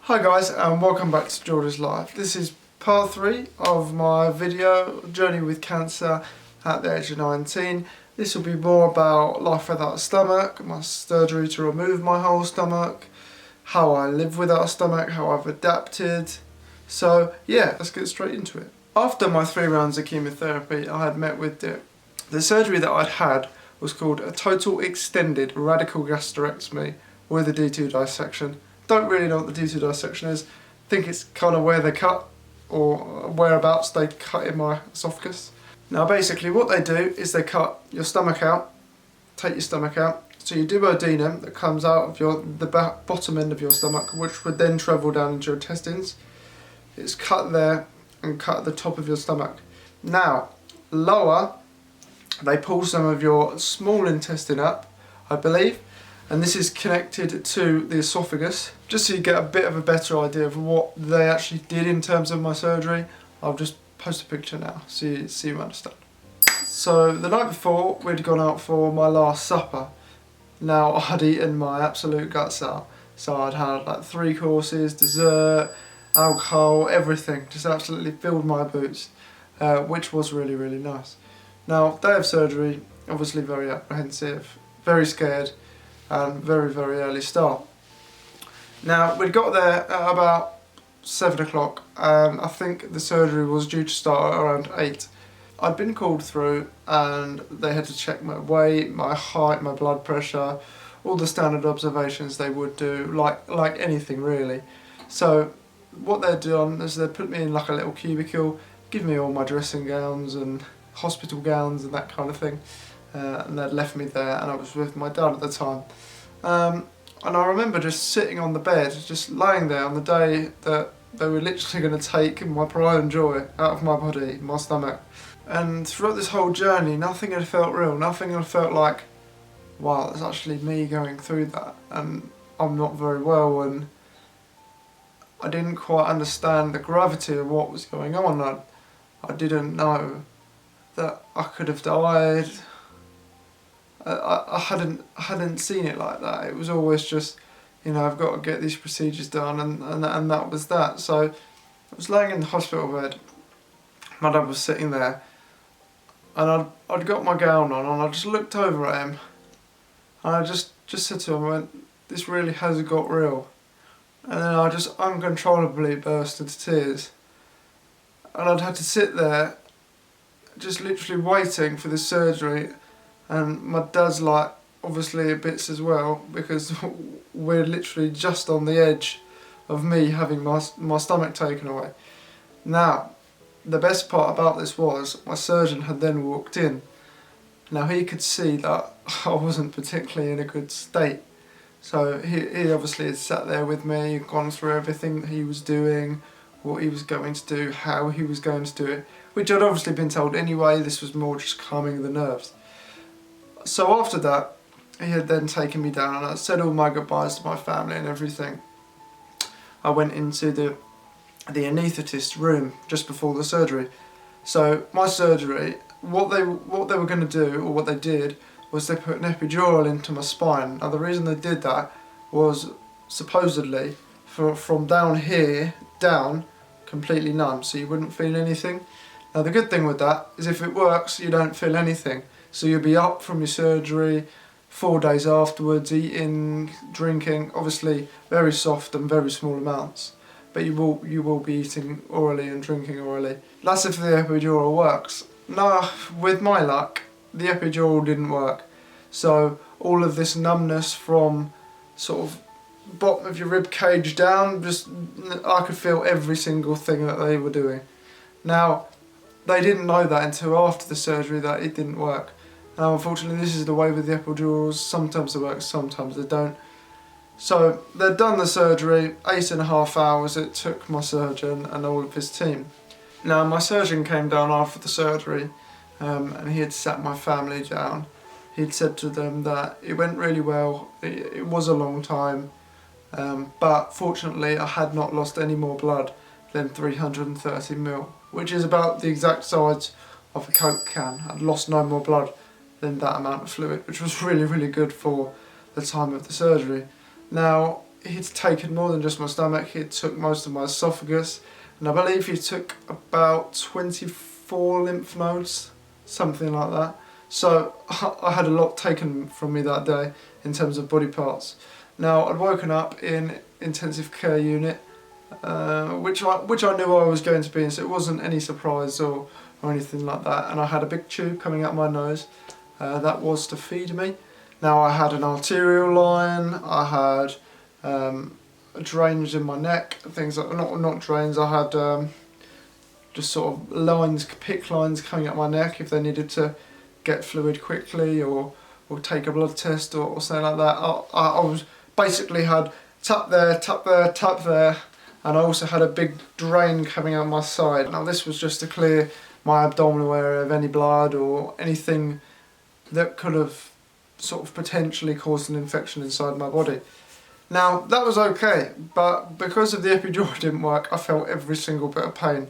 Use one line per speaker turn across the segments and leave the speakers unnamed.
Hi guys, and welcome back to George's Life. This is part 3 of my video, Journey with Cancer at the age of 19. This will be more about life without a stomach, my surgery to remove my whole stomach, how I live without a stomach, how I've adapted. So yeah, let's get straight into it. After my 3 rounds of chemotherapy, I had met with the surgery that I'd had was called a total extended radical gastrectomy with a D2 dissection. Don't really know what the D2 dissection is. Think it's kind of where they cut, or whereabouts they cut in my esophagus. Now basically what they do is they cut your stomach out, take your stomach out, so your duodenum that comes out of the bottom end of your stomach, which would then travel down into your intestines. It's cut there and cut at the top of your stomach. Now, lower, they pull some of your small intestine up, I believe, and this is connected to the esophagus, just so you get a bit of a better idea of what they actually did in terms of my surgery. I'll just post a picture now so you understand. So the night before, we'd gone out for my last supper. Now I'd eaten my absolute guts out, so I'd had like 3 courses, dessert, alcohol, everything, just absolutely filled my boots, which was really, really nice. Now, day of surgery, obviously very apprehensive, very scared, and very, very early start. Now, we'd got there at about 7 o'clock, and I think the surgery was due to start at around 8. I'd been called through, and they had to check my weight, my height, my blood pressure, all the standard observations they would do, like anything really. So what they'd done is they'd put me in like a little cubicle, give me all my dressing gowns and hospital gowns and that kind of thing, and they'd left me there, and I was with my dad at the time. And I remember just sitting on the bed, just laying there on the day that they were literally going to take my pride and joy out of my body, my stomach. And throughout this whole journey, nothing had felt real, nothing had felt like, wow, that's actually me going through that, and I'm not very well, and I didn't quite understand the gravity of what was going on. I didn't know that I could have died. I hadn't seen it like that. It was always just, you know, I've got to get these procedures done, and that was that. So I was laying in the hospital bed. My dad was sitting there, and I'd got my gown on, and I just looked over at him, and I just said to him, I went, "This really has got real." And then I just uncontrollably burst into tears, and I'd had to sit there, just literally waiting for this surgery. And my dad's like, obviously a bits as well, because we're literally just on the edge of me having my stomach taken away. Now, the best part about this was, my surgeon had then walked in. Now he could see that I wasn't particularly in a good state. So he obviously had sat there with me, gone through everything that he was doing, what he was going to do, how he was going to do it, which I'd obviously been told anyway. This was more just calming the nerves. So after that, he had then taken me down, and I said all my goodbyes to my family and everything. I went into the anaesthetist room just before the surgery. So my surgery, what they were going to do, or what they did, was they put an epidural into my spine. Now the reason they did that was supposedly from down here down, completely numb, so you wouldn't feel anything. Now the good thing with that is if it works, you don't feel anything. So you'll be up from your surgery 4 days afterwards, eating, drinking, obviously very soft and very small amounts, but you will be eating orally and drinking orally. That's if the epidural works. No, with my luck, the epidural didn't work. So all of this numbness from sort of bottom of your rib cage down, just I could feel every single thing that they were doing. Now, they didn't know that until after the surgery that it didn't work. Now unfortunately this is the way with the epidurals, sometimes they work, sometimes they don't. So they'd done the surgery, 8.5 hours it took my surgeon and all of his team. Now my surgeon came down after the surgery, and he had sat my family down. He'd said to them that it went really well, it was a long time, but fortunately I had not lost any more blood than 330 ml, which is about the exact size of a Coke can. I'd lost no more blood than that amount of fluid, which was really, really good for the time of the surgery. Now, he'd taken more than just my stomach, he took most of my esophagus, and I believe he took about 24 lymph nodes, something like that. So I had a lot taken from me that day in terms of body parts. Now, I'd woken up in intensive care unit, which I knew I was going to be in, so it wasn't any surprise or anything like that. And I had a big tube coming out my nose, that was to feed me. Now I had an arterial line, I had drains in my neck, things like, not drains, I had just sort of lines, PICC lines coming up my neck if they needed to get fluid quickly or take a blood test or something like that. I was basically had tap there, tap there, tap there, and I also had a big drain coming out my side. Now this was just to clear my abdominal area of any blood or anything that could have sort of potentially caused an infection inside my body. Now that was okay, but because of the epidural didn't work, I felt every single bit of pain.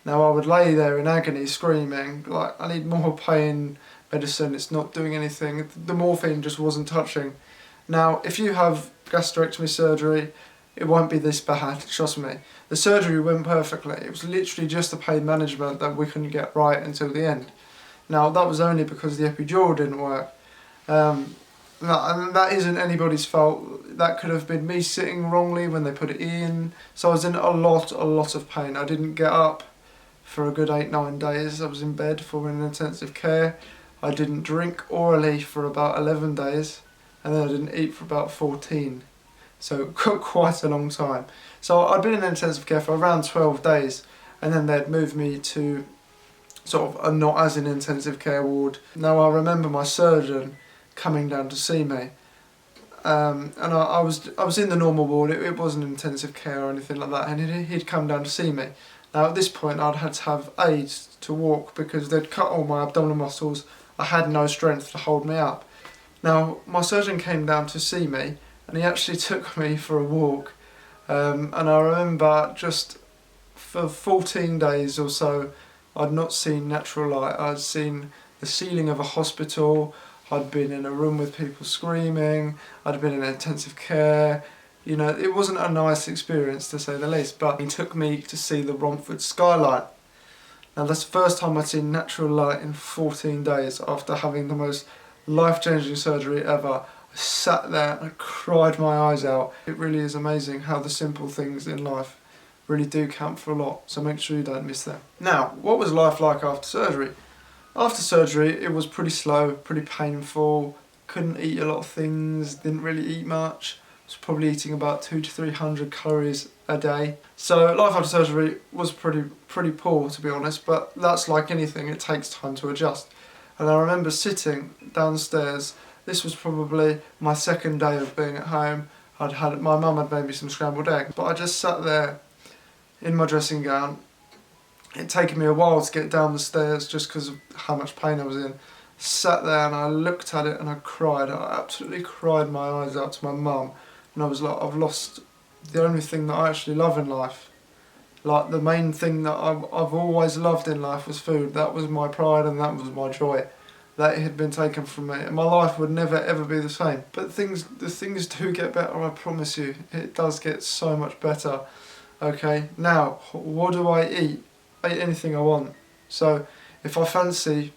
Now I would lay there in agony screaming, like, I need more pain medicine, it's not doing anything. The morphine just wasn't touching. Now if you have gastrectomy surgery, it won't be this bad, trust me. The surgery went perfectly, it was literally just the pain management that we couldn't get right until the end. Now that was only because the epidural didn't work. And that isn't anybody's fault. That could have been me sitting wrongly when they put it in. So I was in a lot of pain. I didn't get up for a good 8-9 days. I was in bed for an intensive care. I didn't drink orally for about 11 days, and then I didn't eat for about 14. So quite a long time. So I'd been in intensive care for around 12 days, and then they'd moved me to sort of a not as in intensive care ward. Now I remember my surgeon coming down to see me, and I was in the normal ward. It wasn't intensive care or anything like that, and he'd come down to see me. Now at this point I'd had to have aids to walk because they'd cut all my abdominal muscles. I had no strength to hold me up. Now my surgeon came down to see me, and he actually took me for a walk, and I remember just for 14 days or so I'd not seen natural light. I'd seen the ceiling of a hospital, I'd been in a room with people screaming, I'd been in intensive care. You know, it wasn't a nice experience to say the least, but he took me to see the Romford skyline. Now that's the first time I'd seen natural light in 14 days after having the most life-changing surgery ever. I sat there and I cried my eyes out. It really is amazing how the simple things in life really do count for a lot, so make sure you don't miss them. Now, what was life like after surgery? After surgery, it was pretty slow, pretty painful, couldn't eat a lot of things, didn't really eat much. Was probably eating about 200 to 300 calories a day. So life after surgery was pretty poor, to be honest, but that's like anything, it takes time to adjust. And I remember sitting downstairs. This was probably my second day of being at home. My mum had made me some scrambled eggs, but I just sat there in my dressing gown. It'd taken me a while to get down the stairs just because of how much pain I was in. Sat there and I looked at it and I cried. I absolutely cried my eyes out to my mum. And I was like, I've lost the only thing that I actually love in life. Like the main thing that I've always loved in life was food. That was my pride and that was my joy. That had been taken from me, and my life would never ever be the same. But the things do get better, I promise you. It does get so much better. Okay, now what do I eat? I eat anything I want. So if I fancy,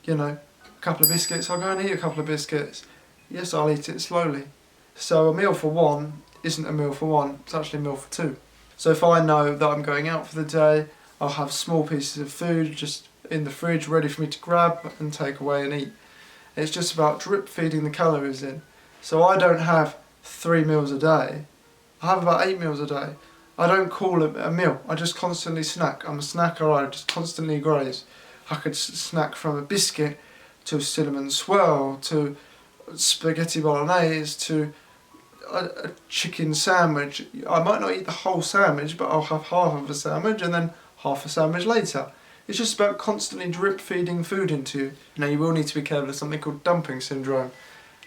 you know, a couple of biscuits, I'll go and eat a couple of biscuits. Yes, I'll eat it slowly. So a meal for one isn't a meal for one, it's actually a meal for two. So if I know that I'm going out for the day, I'll have small pieces of food just in the fridge ready for me to grab and take away and eat. It's just about drip feeding the calories in. So I don't have 3 meals a day, I have about 8 meals a day. I don't call it a meal, I just constantly snack. I'm a snacker, I just constantly graze. I could snack from a biscuit to a cinnamon swirl to spaghetti bolognese to a chicken sandwich. I might not eat the whole sandwich, but I'll have half of a sandwich and then half a sandwich later. It's just about constantly drip feeding food into you. Now you will need to be careful of something called dumping syndrome.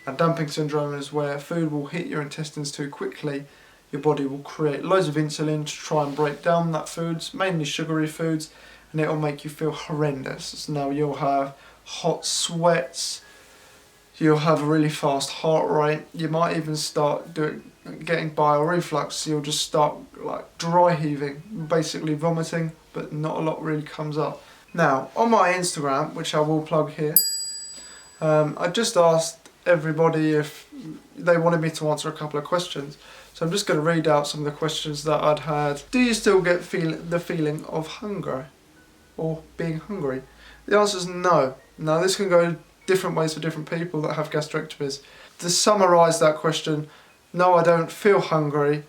Now dumping syndrome is where food will hit your intestines too quickly. Your body will create loads of insulin to try and break down that foods, mainly sugary foods, and it will make you feel horrendous. So now you'll have hot sweats, you'll have a really fast heart rate, you might even start getting bile reflux. So you'll just start like dry heaving, basically vomiting, but not a lot really comes up. Now, on my Instagram, which I will plug here, I just asked everybody if they wanted me to answer a couple of questions. So I'm just going to read out some of the questions that I'd had. Do you still get the feeling of hunger or being hungry? The answer is no. Now, this can go different ways for different people that have gastrectomies. To summarise that question, no, I don't feel hungry.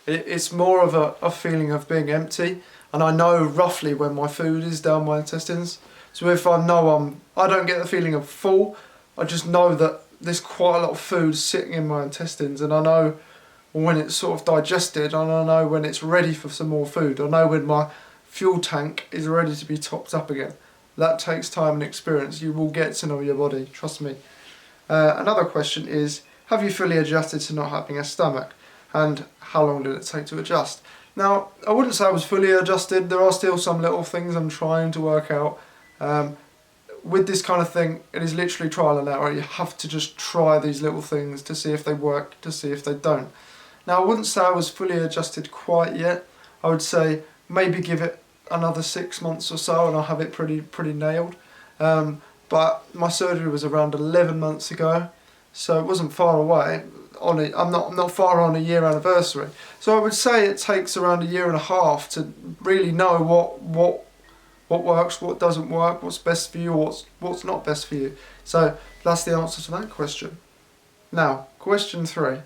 It's more of a feeling of being empty, and I know roughly when my food is down my intestines. So if I know I don't get the feeling of full, I just know that there's quite a lot of food sitting in my intestines, and I know when it's sort of digested, and I know when it's ready for some more food. I know when my fuel tank is ready to be topped up again. That takes time and experience. You will get to know your body, trust me. Another question is, have you fully adjusted to not having a stomach? And how long did it take to adjust? Now, I wouldn't say I was fully adjusted. There are still some little things I'm trying to work out. With this kind of thing, it is literally trial and error. You have to just try these little things to see if they work, to see if they don't. Now, I wouldn't say I was fully adjusted quite yet. I would say maybe give it another 6 months or so and I'll have it pretty nailed. But my surgery was around 11 months ago, so it wasn't far away. I'm not far on a year anniversary. So I would say it takes around a year and a half to really know what works, what doesn't work, what's best for you, what's not best for you. So that's the answer to that question. Now, question 3.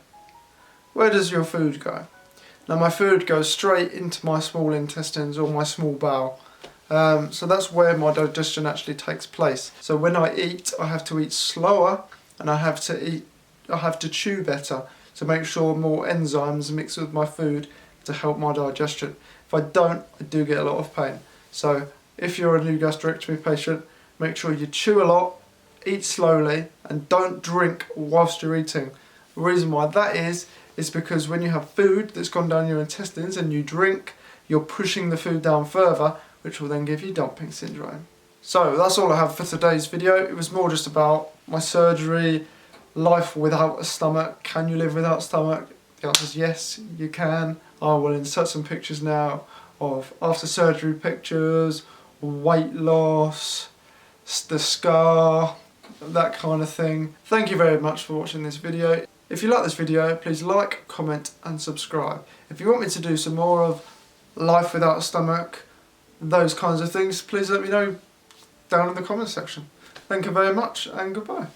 Where does your food go? Now, my food goes straight into my small intestines or my small bowel. So that's where my digestion actually takes place. So when I eat, I have to eat slower, and I have to chew better to make sure more enzymes mix with my food to help my digestion. If I don't, I do get a lot of pain. So if you're a new gastrectomy patient, make sure you chew a lot, eat slowly, and don't drink whilst you're eating. The reason why that is because when you have food that's gone down your intestines and you drink, you're pushing the food down further, which will then give you dumping syndrome. So that's all I have for today's video. It was more just about my surgery, life without a stomach. Can you live without stomach? The answer is yes, you can. I will insert some pictures now of after surgery pictures, weight loss, the scar, that kind of thing. Thank you very much for watching this video. If you like this video, please like, comment and subscribe. If you want me to do some more of life without a stomach, those kinds of things, please let me know down in the comment section. Thank you very much and goodbye.